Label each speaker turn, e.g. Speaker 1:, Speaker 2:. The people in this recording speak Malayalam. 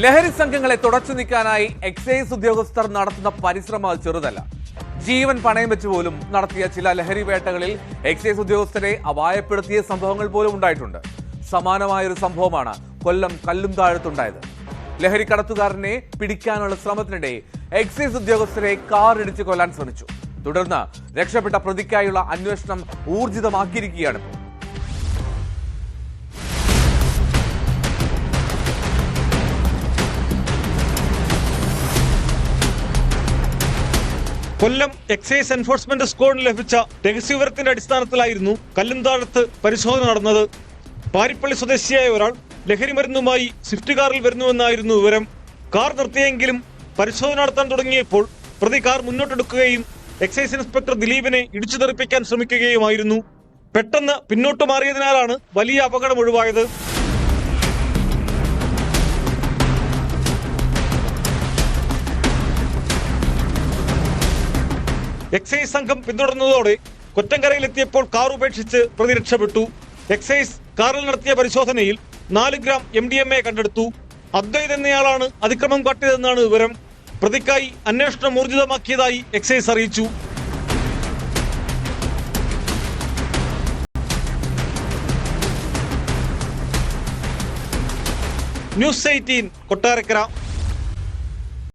Speaker 1: ലഹരി സംഘങ്ങളെ തുടച്ചു നീക്കാനായി എക്സൈസ് ഉദ്യോഗസ്ഥർ നടത്തുന്ന പരിശ്രമം ചെറുതല്ല. ജീവൻ പണയം വെച്ച് പോലും നടത്തിയ ചില ലഹരി വേട്ടകളിൽ എക്സൈസ് ഉദ്യോഗസ്ഥരെ അപായപ്പെടുത്തിയ സംഭവങ്ങൾ പോലും ഉണ്ടായിട്ടുണ്ട്. സമാനമായൊരു സംഭവമാണ് കൊല്ലം കല്ലുംതാഴത്തുണ്ടായത്. ലഹരി കടത്തുകാരനെ പിടിക്കാനുള്ള ശ്രമത്തിനിടെ എക്സൈസ് ഉദ്യോഗസ്ഥരെ കാറിടിച്ച് കൊല്ലാൻ ശ്രമിച്ചു. തുടർന്ന് രക്ഷപ്പെട്ട പ്രതിക്കായുള്ള അന്വേഷണം ഊർജിതമാക്കിയിരിക്കുകയാണ്.
Speaker 2: കൊല്ലം എക്സൈസ് എൻഫോഴ്സ്മെന്റ് സ്ക്വാഡിന് ലഭിച്ച രഹസ്യവിവരത്തിന്റെ അടിസ്ഥാനത്തിലായിരുന്നു കല്ലുംതാഴത്ത് പരിശോധന നടന്നത്. പാരിപ്പള്ളി സ്വദേശിയായ ഒരാൾ ലഹരി മരുന്നുമായി സ്വിഫ്റ്റ് കാറിൽ വരുന്നുവെന്നായിരുന്നു വിവരം. കാർ നിർത്തിയെങ്കിലും പരിശോധന നടത്താൻ തുടങ്ങിയപ്പോൾ പ്രതി കാർ മുന്നോട്ടെടുക്കുകയും എക്സൈസ് ഇൻസ്പെക്ടർ ദിലീപിനെ ഇടിച്ചു തെറിപ്പിക്കാൻ ശ്രമിക്കുകയുമായിരുന്നു. പെട്ടെന്ന് പിന്നോട്ട് മാറിയതിനാലാണ് വലിയ അപകടം ഒഴിവായത്. എക്സൈസ് സംഘം പിന്തുടർന്നതോടെ കൊറ്റങ്കരയിലെത്തിയപ്പോൾ കാർ ഉപേക്ഷിച്ച് പ്രതി രക്ഷപ്പെട്ടു. എക്സൈസ് കാറിൽ നടത്തിയ പരിശോധനയിൽ 4 ഗ്രാം MDMA കണ്ടെടുത്തു. അദ്വൈത് എന്നയാളാണ് അതിക്രമം കാട്ടിയതെന്നാണ് വിവരം. പ്രതിക്കായി അന്വേഷണം ഊർജിതമാക്കിയതായി എക്സൈസ് അറിയിച്ചു. ന്യൂസ് 18 കൊട്ടാരക്കര.